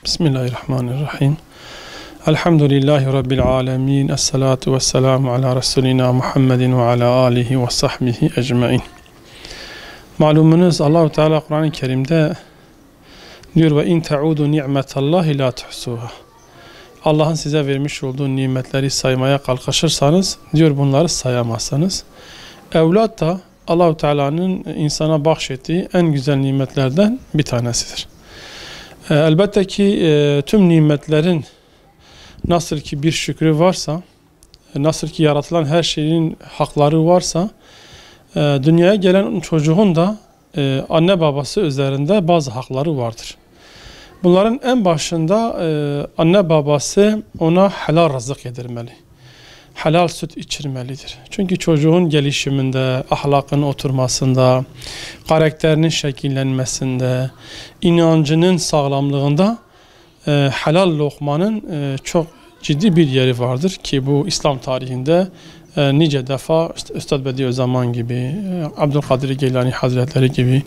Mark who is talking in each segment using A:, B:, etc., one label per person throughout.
A: Bismillahirrahmanirrahim. Elhamdülillahi Rabbil alemin. Esselatu vesselamu ala Resulina Muhammedin ve ala alihi ve sahbihi ecmain. Malumunuz Allah-u Teala Kur'an-ı Kerim'de diyor ve in ta'udu ni'metallahi la tuhsuha. Allah'ın size vermiş olduğu nimetleri saymaya kalkışırsanız diyor bunları sayamazsanız. Evlat da Allah-u Teala'nın insana bahşettiği en güzel nimetlerden bir tanesidir. Elbette ki tüm nimetlerin nasıl ki bir şükrü varsa, nasıl ki yaratılan her şeyin hakları varsa, dünyaya gelen çocuğun da anne babası üzerinde bazı hakları vardır. Bunların en başında anne babası ona helal rızık yedirmeli. Helal süt içirmelidir. Çünkü çocuğun gelişiminde, ahlakının oturmasında, karakterinin şekillenmesinde, inancının sağlamlığında helal lokmanın çok ciddi bir yeri vardır ki bu İslam tarihinde nice defa Üstad Bediüzzaman gibi, Abdülkadir Geylani Hazretleri gibi,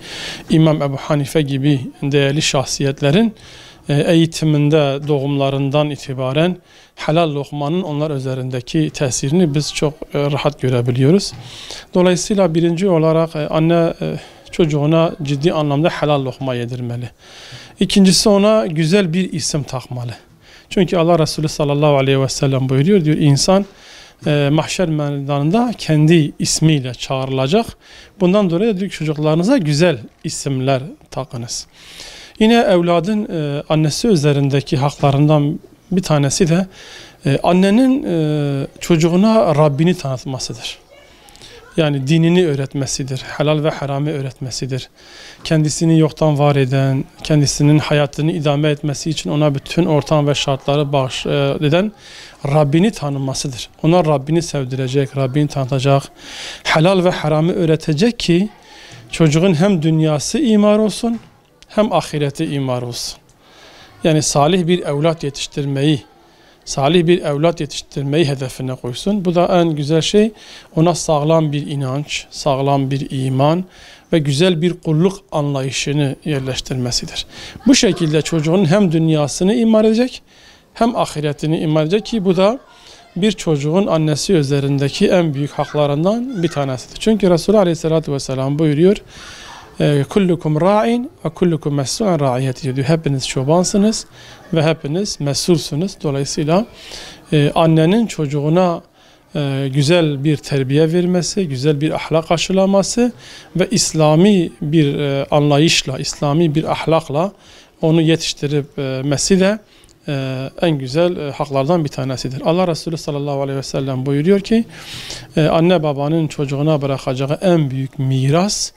A: İmam Ebu Hanife gibi değerli şahsiyetlerin eğitiminde doğumlarından itibaren helal lokmanın onlar üzerindeki tesirini biz çok rahat görebiliyoruz. Dolayısıyla birinci olarak anne çocuğuna ciddi anlamda helal lokma yedirmeli. İkincisi ona güzel bir isim takmalı. Çünkü Allah Resulü sallallahu aleyhi ve sellem buyuruyor diyor insan mahşer meydanında kendi ismiyle çağrılacak. Bundan dolayı diyor çocuklarınıza güzel isimler takınız. Yine evladın annesi üzerindeki haklarından bir tanesi de annenin çocuğuna Rabbini tanıtmasıdır. Yani dinini öğretmesidir, helal ve haramı öğretmesidir. Kendisini yoktan var eden, kendisinin hayatını idame etmesi için ona bütün ortam ve şartları bahşeden Rabbini tanımasıdır. Ona Rabbini sevdirecek, Rabbini tanıtacak, helal ve haramı öğretecek ki çocuğun hem dünyası imar olsun, hem ahireti imar olsun. Yani salih bir evlat yetiştirmeyi hedefine koysun. Bu da en güzel şey. Ona sağlam bir inanç, sağlam bir iman ve güzel bir kulluk anlayışını yerleştirmesidir. Bu şekilde çocuğun hem dünyasını imar edecek, hem ahiretini imar edecek ki bu da bir çocuğun annesi üzerindeki en büyük haklarından bir tanesidir. Çünkü Resulullah Aleyhisselatü Vesselam buyuruyor, kullukum ra'in ve kullukum mes'ulun ra'iyeti diyor. Hepiniz çobansınız ve hepiniz mesulsunuz. Dolayısıyla annenin çocuğuna güzel bir terbiye vermesi, güzel bir ahlak aşılaması ve İslami bir anlayışla, İslami bir ahlakla onu yetiştirmesi de en güzel haklardan bir tanesidir. Allah Resulü sallallahu aleyhi ve sellem buyuruyor ki anne babanın çocuğuna bırakacağı en büyük miras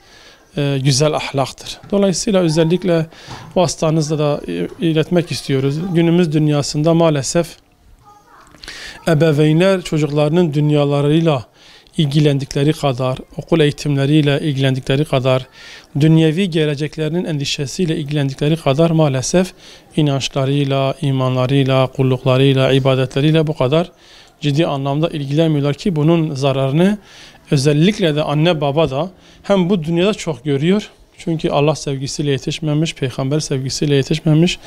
A: güzel ahlaktır. Dolayısıyla özellikle vasıtanızla da iletmek istiyoruz. Günümüz dünyasında maalesef ebeveynler çocuklarının dünyalarıyla ilgilendikleri kadar, okul eğitimleriyle ilgilendikleri kadar, dünyevi geleceklerinin endişesiyle ilgilendikleri kadar maalesef inançlarıyla, imanlarıyla, kulluklarıyla, ibadetleriyle bu kadar ciddi anlamda ilgilenmiyorlar ki bunun zararını özellikle de anne baba da hem bu dünyada çok görüyor. Çünkü Allah sevgisiyle yetişmemiş, peygamber sevgisiyle yetişmemiş,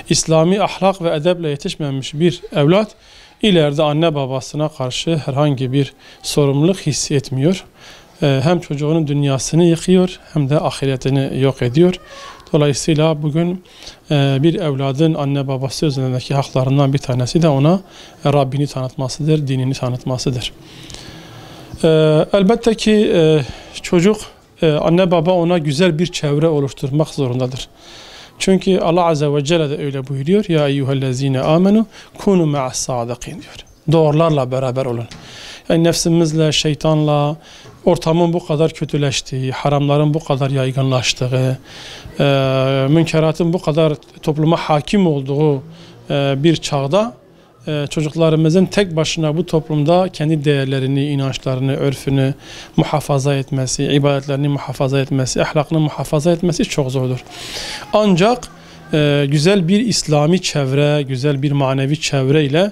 A: İslami ahlak ve edeple yetişmemiş bir evlat ileride anne babasına karşı herhangi bir sorumluluk hissetmiyor. Hem çocuğunun dünyasını yıkıyor hem de ahiretini yok ediyor. Dolayısıyla bugün bir evladın anne babası üzerindeki haklarından bir tanesi de ona Rabbini tanıtmasıdır, dinini tanıtmasıdır. Elbette ki çocuk, anne baba ona güzel bir çevre oluşturmak zorundadır. Çünkü Allah Azze ve Celle de öyle buyuruyor. Ya eyyühellezine amenu kunu ma'as sadikin diyor. Doğrularla beraber olun. Yani nefsimizle, şeytanla, ortamın bu kadar kötüleştiği, haramların bu kadar yaygınlaştığı, münkeratın bu kadar topluma hakim olduğu bir çağda çocuklarımızın tek başına bu toplumda kendi değerlerini, inançlarını, örfünü muhafaza etmesi, ibadetlerini muhafaza etmesi, ahlakını muhafaza etmesi çok zordur. Ancak güzel bir İslami çevre, güzel bir manevi çevre ile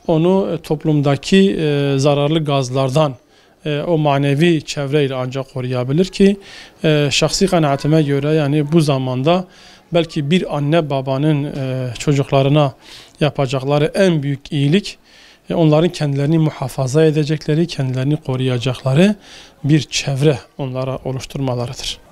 A: onu toplumdaki zararlı gazlardan o manevi çevreyle ancak koruyabilir ki şahsi kanaatime göre yani bu zamanda belki bir anne babanın çocuklarına yapacakları en büyük iyilik onların kendilerini muhafaza edecekleri, kendilerini koruyacakları bir çevre onlara oluşturmalarıdır.